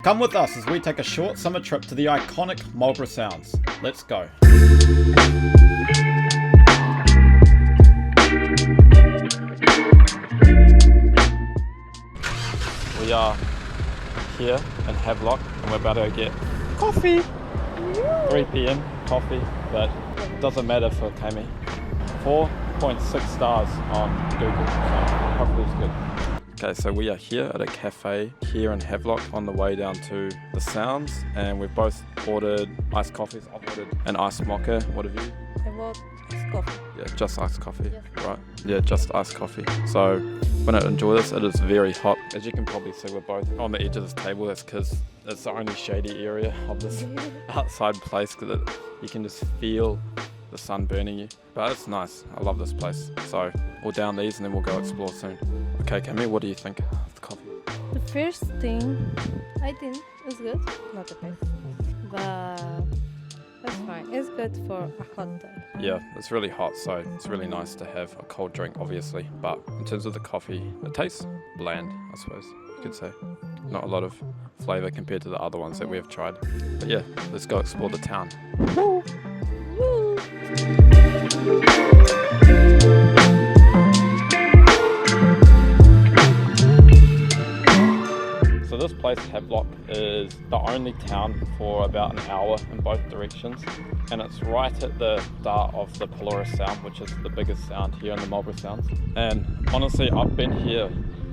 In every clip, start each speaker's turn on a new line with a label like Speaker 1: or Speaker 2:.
Speaker 1: Come with us as we take a short summer trip to the iconic Marlborough Sounds. Let's go. We are here in Havelock and we're about to get coffee. 3 p.m. coffee, but it doesn't matter for Kami. 4.6 stars on Google, so hopefully it's good. Okay, so we are here at a cafe here in Havelock on the way down to the Sounds, and we've both ordered iced coffees. I've ordered an iced mocha. What have you?
Speaker 2: I bought iced coffee.
Speaker 1: Yeah, just iced coffee,
Speaker 2: Yes.
Speaker 1: right? Yeah, just iced coffee. So when I enjoy this, it is very hot. As you can probably see, we're both on the edge of this table. That's because it's the only shady area of this outside place, because you can just feel the sun burning you. But it's nice. I love this place. So we'll down these and then we'll go explore soon. Okay, Kami, what do you think of the coffee?
Speaker 2: The first thing, I think it's good. Not the best, but that's fine. It's good for a hot day.
Speaker 1: Yeah, it's really hot, so it's really nice to have a cold drink, obviously. But in terms of the coffee, it tastes bland, I suppose you could say. Not a lot of flavour compared to the other ones that we have tried. But yeah, let's go explore the town.
Speaker 2: Woo! Woo!
Speaker 1: So this place, Havelock, is the only town for about an hour in both directions, and it's right at the start of the Polaris Sound, which is the biggest sound here in the Marlborough Sounds. And honestly, I've been here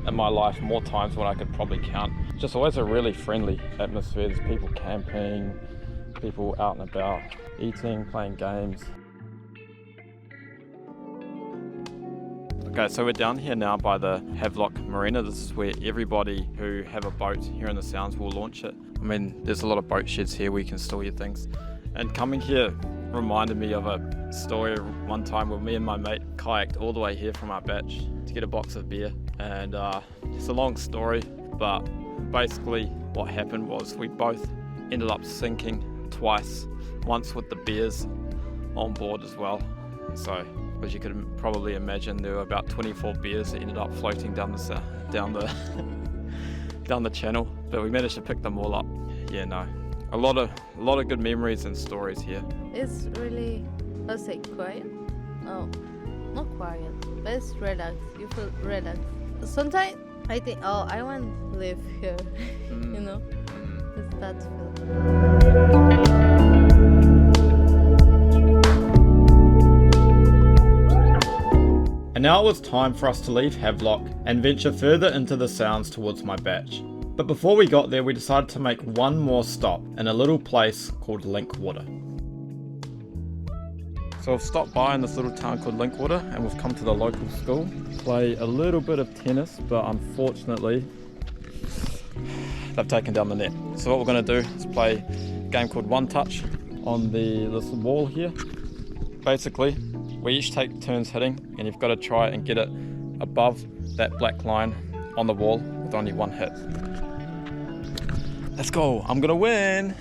Speaker 1: in my life more times than I could probably count. It's just always a really friendly atmosphere. There's people camping, people out and about, eating, playing games. Okay, so we're down here now by the Havelock Marina. This is where everybody who have a boat here in the Sounds will launch it. I mean, there's a lot of boat sheds here where you can store your things. And coming here reminded me of a story one time where me and my mate kayaked all the way here from our batch to get a box of beer. And it's a long story, but basically what happened was we both ended up sinking twice, once with the beers on board as well. So, as you could probably imagine, there were about 24 beers that ended up floating down the down the channel, but we managed to pick them all up. Yeah, no, a lot of good memories and stories here.
Speaker 2: It's really, I'll say quiet. Oh, not quiet, but it's relaxed. You feel relaxed. Sometimes I think, oh, I want to live here. You know, it's that feeling.
Speaker 1: And now it was time for us to leave Havelock and venture further into the Sounds towards my batch. But before we got there, we decided to make one more stop in a little place called Linkwater. So we've stopped by in this little town called Linkwater and we've come to the local school. Play a little bit of tennis, but unfortunately they've taken down the net. So what we're going to do is play a game called One Touch on this wall here. Basically, we each take turns hitting, and you've got to try and get it above that black line on the wall with only one hit. Let's go, I'm gonna win!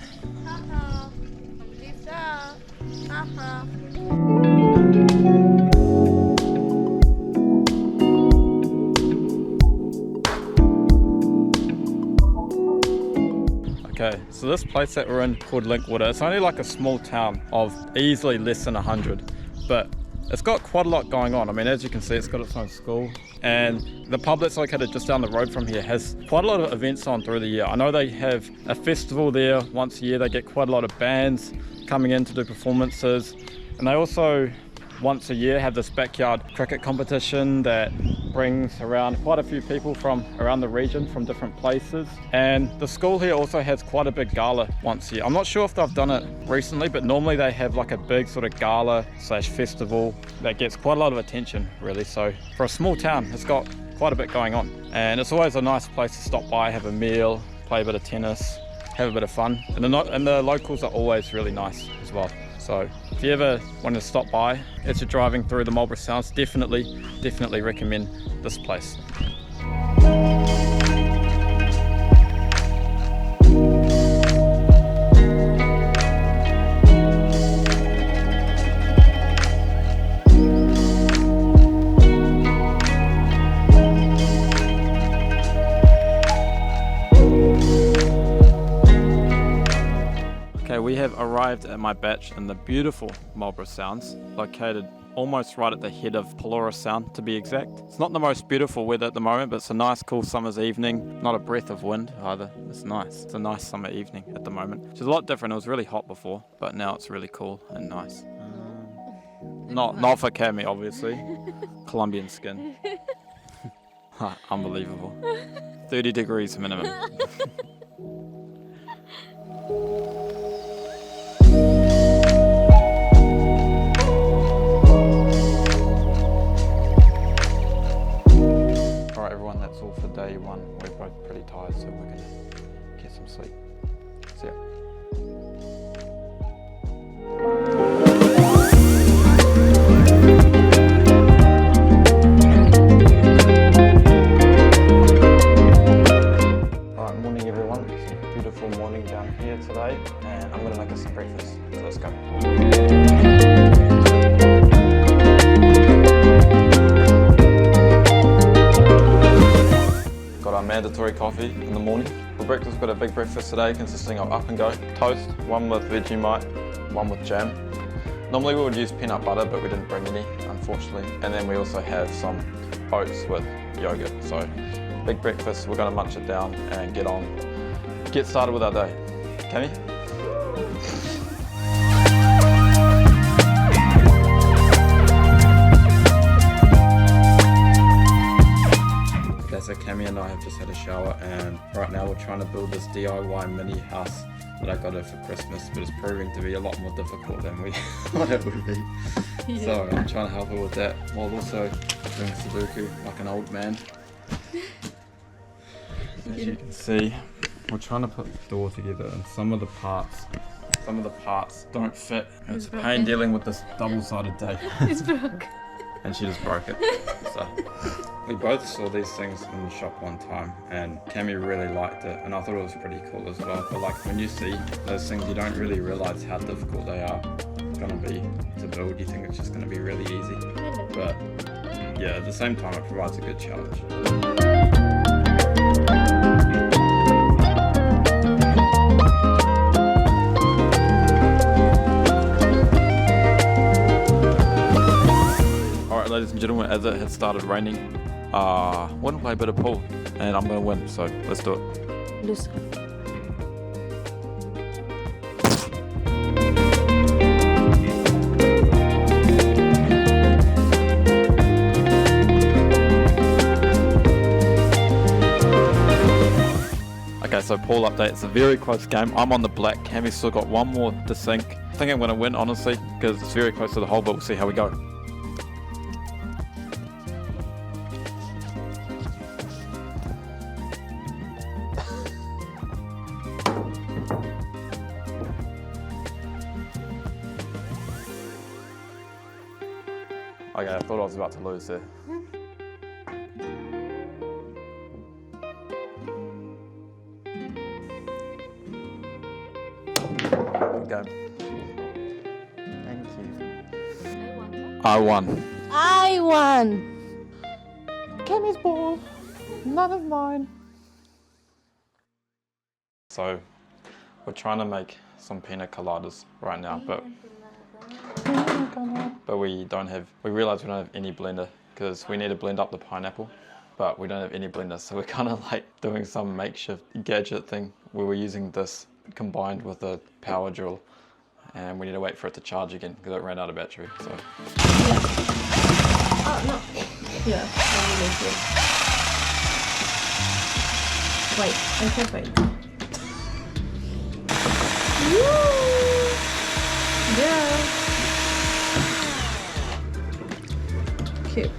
Speaker 1: Okay, so this place that we're in called Linkwater, it's only like a small town of easily less than 100, but it's got quite a lot going on. I mean, as you can see, it's got its own school, and the pub that's located just down the road from here has quite a lot of events on through the year. I know they have a festival there once a year. They get quite a lot of bands coming in to do performances, and they also once a year have this backyard cricket competition that brings around quite a few people from around the region from different places. And the school here also has quite a big gala once a year. I'm not sure if they've done it recently, but normally they have like a big sort of gala / festival that gets quite a lot of attention, really. So for a small town, it's got quite a bit going on, and it's always a nice place to stop by, have a meal, play a bit of tennis, have a bit of fun, and the locals are always really nice as well. So if you ever want to stop by as you're driving through the Marlborough Sounds, definitely recommend this place. we have arrived at my batch in the beautiful Marlborough Sounds, located almost right at the head of Polaris Sound to be exact. It's not the most beautiful weather at the moment, but it's a nice cool summer's evening. Not a breath of wind either. It's nice. It's a nice summer evening at the moment. Which is a lot different. It was really hot before, but now it's really cool and nice. Not for Cammy, obviously. Colombian skin. Unbelievable. 30 degrees minimum. Alright everyone, that's all for day one. We're both pretty tired, so we're gonna get some sleep. See ya. Down here today, and I'm gonna make us some breakfast, so let's go. Got our mandatory coffee in the morning. For breakfast, we've got a big breakfast today consisting of up and go toast, one with Vegemite, one with jam. Normally we would use peanut butter, but we didn't bring any, unfortunately. And then we also have some oats with yogurt. So big breakfast, we're gonna munch it down and get started with our day. Cammy? Okay, so Cammy and I have just had a shower, and right now we're trying to build this DIY mini house that I got her for Christmas, but it's proving to be a lot more difficult than we thought it would be. Yeah. So I'm trying to help her with that, while also doing Sudoku like an old man. As you can see, we're trying to put the door together, and some of the parts don't fit. And it's a pain dealing with this double-sided tape.
Speaker 2: It's broke.
Speaker 1: And she just broke it. So we both saw these things in the shop one time, and Cammy really liked it, and I thought it was pretty cool as well. But like when you see those things, you don't really realize how difficult they are gonna be to build. You think it's just gonna be really easy, but yeah, at the same time, it provides a good challenge. Ladies and gentlemen, as it had started raining, I want to play a bit of pool, and I'm going to win, so let's do it.
Speaker 2: Lose.
Speaker 1: Okay, so pool update. It's a very close game. I'm on the black. Cammy's still got one more to sink. I think I'm going to win, honestly, because it's very close to the hole, but we'll see how we go. Okay, I thought I was about to lose there. Good game. Thank you. I won.
Speaker 2: I won!
Speaker 1: Cammy's ball, none of mine. So, we're trying to make some pina coladas right now, but we realize we don't have any blender, because we need to blend up the pineapple, but we don't have any blender, so we're kind of like doing some makeshift gadget thing where we're using this combined with a power drill, and we need to wait for it to charge again because it ran out of battery. So.
Speaker 2: Oh no. Yeah. Wait, I can't wait. Woo! Yeah. Cute.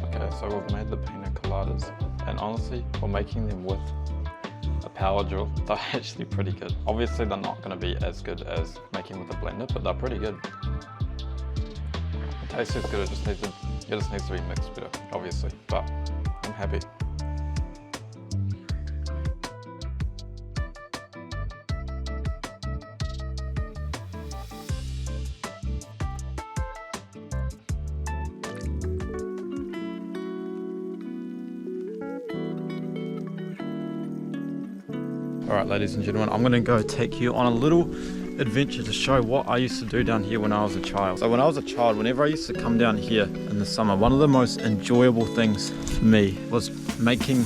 Speaker 1: Okay, so we've made the pina coladas, and honestly, we're making them with a power drill. They're actually pretty good. Obviously, they're not going to be as good as making with a blender, but they're pretty good. The taste is good. It just needs to be mixed better, obviously. But I'm happy. Alright, ladies and gentlemen, I'm gonna go take you on a little adventure to show what I used to do down here when I was a child. So when I was a child, whenever I used to come down here in the summer, one of the most enjoyable things for me was making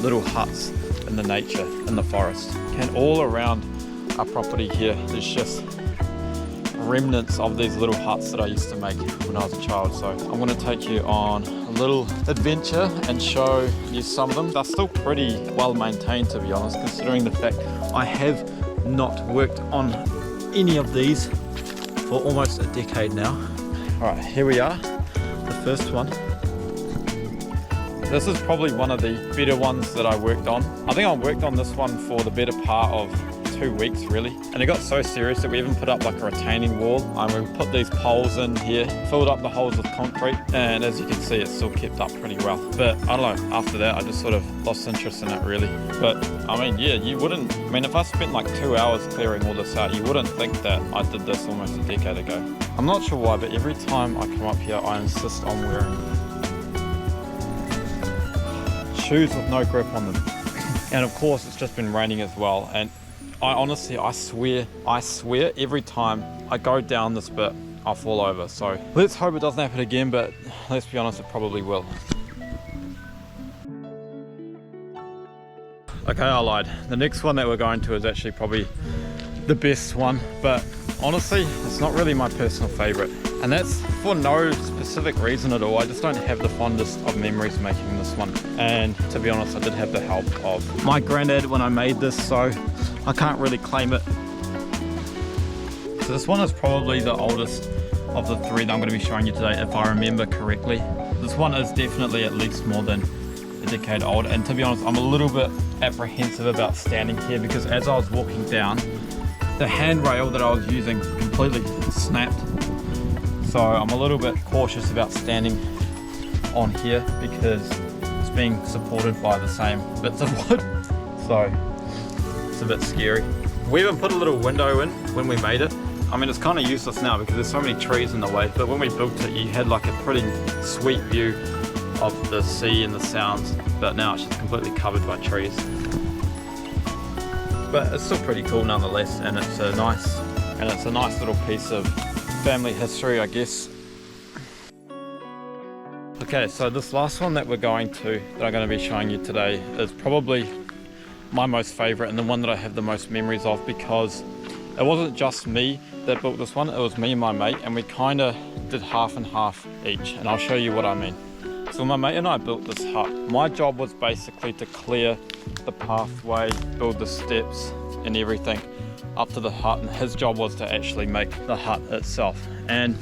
Speaker 1: little huts in the nature, in the forest. And all around our property here, there's just remnants of these little huts that I used to make when I was a child. So I'm going to take you on a little adventure and show you some of them. They're still pretty well maintained, to be honest, considering the fact I have not worked on any of these for almost a decade now. All right, here we are, the first one. This is probably one of the better ones that I worked on. I think I worked on this one for the better part of 2 weeks really, and it got so serious that we even put up like a retaining wall, and we put these poles in here, filled up the holes with concrete, and as you can see it's still kept up pretty well. But I don't know, after that I just sort of lost interest in it really. But I mean, yeah, you wouldn't, I mean, if I spent like 2 hours clearing all this out, you wouldn't think that I did this almost a decade ago. I'm not sure why, but every time I come up here I insist on wearing shoes with no grip on them. And of course it's just been raining as well, and I honestly, I swear every time I go down this bit, I'll fall over. So let's hope it doesn't happen again, but let's be honest, it probably will. Okay, I lied. The next one that we're going to is actually probably the best one, but honestly, it's not really my personal favorite. And that's for no specific reason at all. I just don't have the fondest of memories making this one. And to be honest, I did have the help of my granddad when I made this, so I can't really claim it. So this one is probably the oldest of the three that I'm going to be showing you today, if I remember correctly. This one is definitely at least more than a decade old, and to be honest, I'm a little bit apprehensive about standing here because as I was walking down, the handrail that I was using completely snapped. So I'm a little bit cautious about standing on here because it's being supported by the same bits of wood. So it's a bit scary. We even put a little window in when we made it. I mean, it's kind of useless now because there's so many trees in the way, but when we built it, you had like a pretty sweet view of the sea and the sounds, but now it's just completely covered by trees. But it's still pretty cool nonetheless, and it's a nice little piece of family history, I guess. Okay, so this last one that I'm going to be showing you today is probably my most favorite and the one that I have the most memories of, because it wasn't just me that built this one, it was me and my mate, and we kind of did half and half each, and I'll show you what I mean. So my mate and I built this hut. My job was basically to clear the pathway, build the steps and everything up to the hut, and his job was to actually make the hut itself. And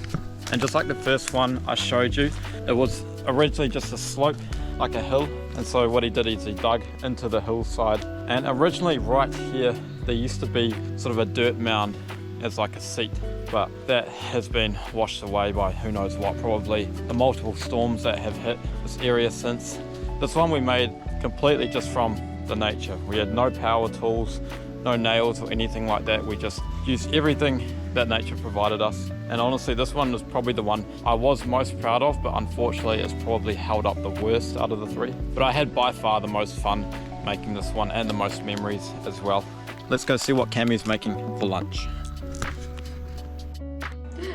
Speaker 1: just like the first one I showed you, it was originally just a slope, like a hill, and so what he did is he dug into the hillside, and originally right here there used to be sort of a dirt mound as like a seat, but that has been washed away by who knows what, probably the multiple storms that have hit this area since. This one we made completely just from the nature. We had no power tools, no nails or anything like that. We just used everything that nature provided us. And honestly, this one was probably the one I was most proud of, but unfortunately it's probably held up the worst out of the three. But I had by far the most fun making this one and the most memories as well. Let's go see what Cammy's making for lunch.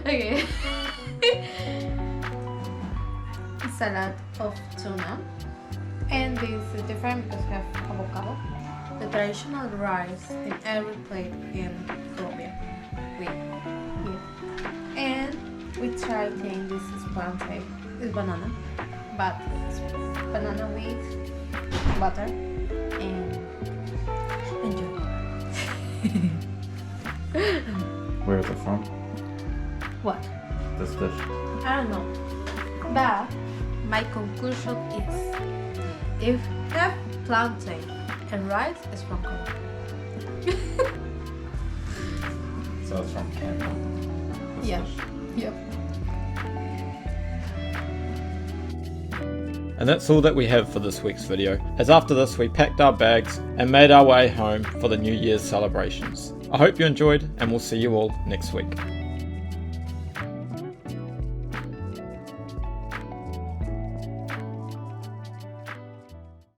Speaker 2: Okay. Salad of tuna. And this is different because we have avocado. The traditional rice in every plate in Colombia. And we try to think this is plantain. It's banana. But it's banana with butter and enjoy.
Speaker 1: Where is it from?
Speaker 2: What?
Speaker 1: This dish.
Speaker 2: I don't know. But my conclusion is if have plantain and rice is from Colombia.
Speaker 1: So it's from Canada.
Speaker 2: Yeah. Yep.
Speaker 1: And that's all that we have for this week's video, as after this we packed our bags and made our way home for the New Year's celebrations. I hope you enjoyed, and we'll see you all next week.